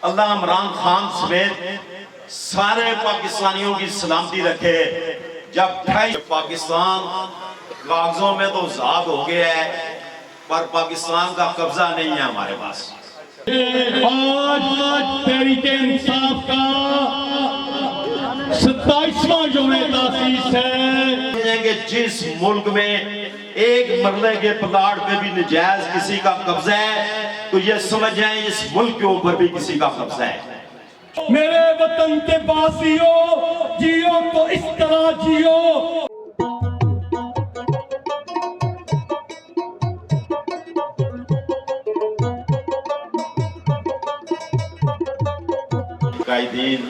अल्लाह इमरान खान समेत सारे पाकिस्तानियों की सलामती रखे। जब पाकिस्तान कागजों में तो आजाद हो गया है, पर पाकिस्तान का कब्जा नहीं है हमारे पास। आज तहरीक इंसाफ का 27वां यौम तासीस है कि जिस मुल्क में एक मरले के प्लाट पे भी नजायज किसी का कब्जा है, तो ये समझ जाए इस मुल्क के ऊपर भी किसी का कब्जा है। मेरे वतन के बासियों, जियो तो इस तरह जियो। कायदीन,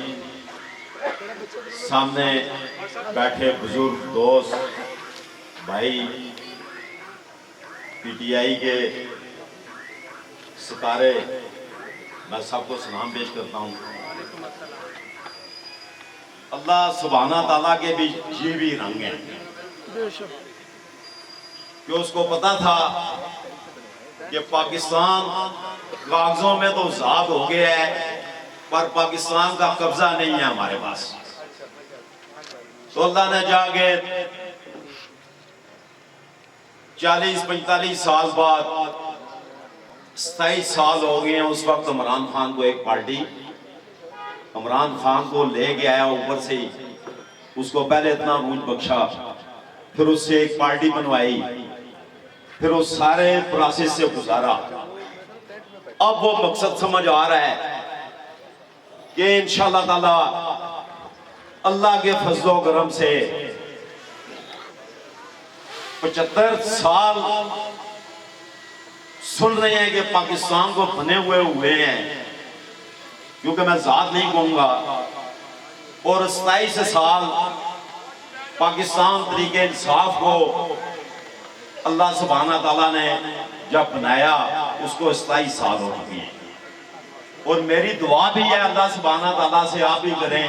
सामने बैठे बुजुर्ग दोस्त भाई, पीटीआई के सितारे, मैं सबको सलाम पेश करता हूँ। अल्लाह सुभाना ताला के भी ये भी रंग हैं कि उसको पता था कि पाकिस्तान कागजों में तो आजाद हो गया है, पर पाकिस्तान का कब्जा नहीं है हमारे पास। तो अल्लाह ने जाके 40-45 साल बाद 27 साल हो गए हैं। उस वक्त इमरान खान को एक पार्टी इमरान खान को ले गया ऊपर से ही, उसको पहले इतना रूज बख्शा, फिर उससे एक पार्टी बनवाई, फिर उस सारे प्रोसेस से गुजारा। अब वो मकसद समझ आ रहा है कि इंशाअल्लाह ताला अल्लाह के फजलो करम से 75 साल सुन रहे हैं कि पाकिस्तान को बने हुए हैं, क्योंकि मैं जात नहीं कहूंगा, और 27 साल पाकिस्तान तरीके इंसाफ को अल्लाह सुभाना ताला ने जब बनाया, उसको 27 साल हो चुके हैं। और मेरी दुआ भी है अल्लाह सुभाना ताला से, आप भी करें,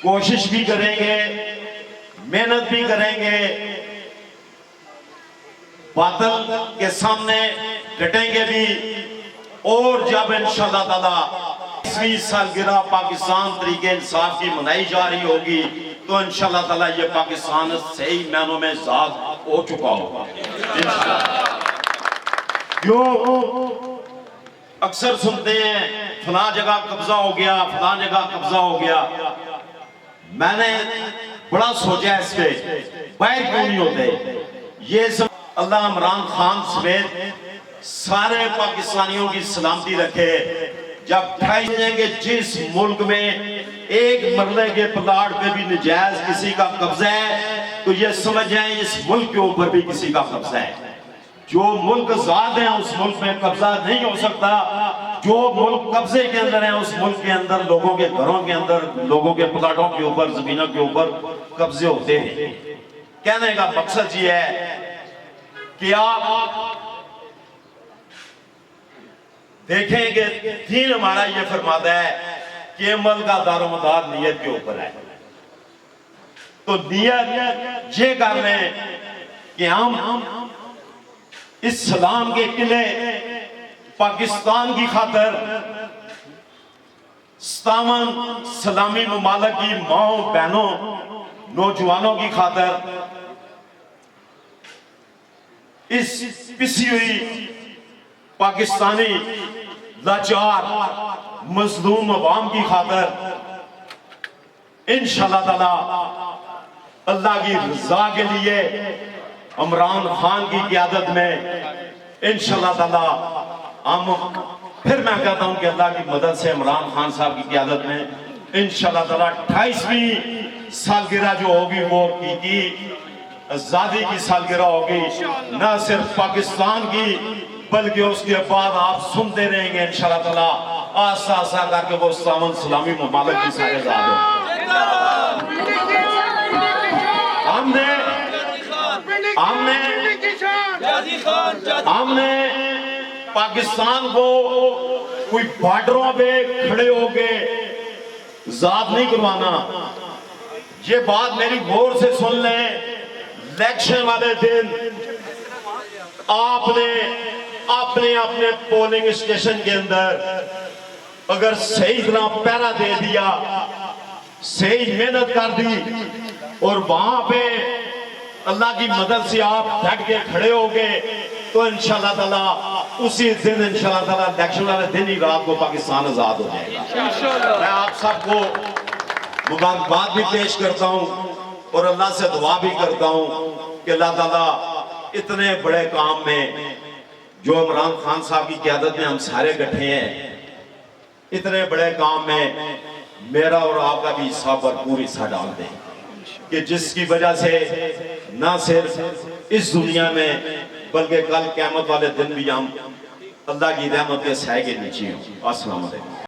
कोशिश भी करेंगे, मेहनत भी करेंगे, बादल के सामने डटेंगे भी, और जब इंशाअल्लाह ताला 20वीं सालगिरह पाकिस्तान तरीके इंसाफ की मनाई जा रही होगी, तो इंशाअल्लाह ताला ये पाकिस्तान सही मायनों में आजाद हो चुका होगा। क्यों अक्सर सुनते हैं फला जगह कब्जा हो गया, फला जगह कब्जा हो गया। मैंने बड़ा सोचा इस पे, बाहर क्यों नहीं होते ये सब। अल्लाह इमरान खान समेत सारे पाकिस्तानियों की सलामती रखे। जब कि जिस मुल्क में एक मरले के प्लाट पे भी नजायज किसी का कब्जा है, तो ये समझ जाए इस मुल्क के ऊपर भी किसी का कब्जा है। जो मुल्क आजाद है उस मुल्क में कब्जा नहीं हो सकता। जो मुल्क कब्जे के अंदर है उस मुल्क के अंदर लोगों के घरों के अंदर, लोगों के प्लाटों के ऊपर, जमीनों के ऊपर कब्जे होते हैं। कहने का मकसद ये है कि आप देखें कि दीन हमारा ये फरमाता है कि अमल का दारोमदार नियत के ऊपर है। तो नियत ये कर लें कि हम इस्लाम के किले पाकिस्तान की खातर 57 सलामी मुमालिक की माओ बहनों नौजवानों की खातर, इस पिसी हुई पाकिस्तानी लाचार मजलूम अवाम की खातर इंशाअल्लाह ताला अल्लाह की रजा के लिए इमरान खान की क़यादत में इंशाअल्लाह ताला हम, फिर मैं कहता हूं कि अल्लाह की मदद से इमरान खान साहब की क़यादत में इंशाअल्लाह ताला 28वीं सालगिरह जो होगी वो की आजादी की सालगिरह होगी, न सिर्फ पाकिस्तान की बल्कि उसके बाद आप सुनते रहेंगे इंशाअल्लाह ताला आस्ता आस्ता करके वो 57 सलामी मुमालिक की सारे आजाद हो। हमने पाकिस्तान को कोई बॉर्डरों पे खड़े होके आजाद नहीं करवाना। ये बात मेरी गौर से सुन लें, इलेक्शन वाले दिन आपने आपने अपने पोलिंग स्टेशन के अंदर अगर सही तरह पहरा दे दिया, सही मेहनत कर दी और वहां पे अल्लाह की मदद से आप डट के खड़े हो गए, तो इंशाल्लाह ताला उसी दिन इंशाल्लाह ताला इलेक्शन वाले दिन ही रात को पाकिस्तान आजाद हो जाएगा। मैं आप सबको मुबारकबाद भी पेश करता हूँ और अल्लाह से दुआ भी करता हूँ कि अल्लाह ताला इतने बड़े काम में जो इमरान खान साहब की क़यादत में हम सारे इकट्ठे हैं, इतने बड़े काम में मेरा और आपका भी हिस्सा भरपूर हिस्सा डाल दें कि जिसकी वजह से ना सिर्फ इस दुनिया में बल्कि कल क़यामत वाले दिन भी हम अल्लाह की रहमत के साए के नीचे हों। अस्सलाम वालेकुम।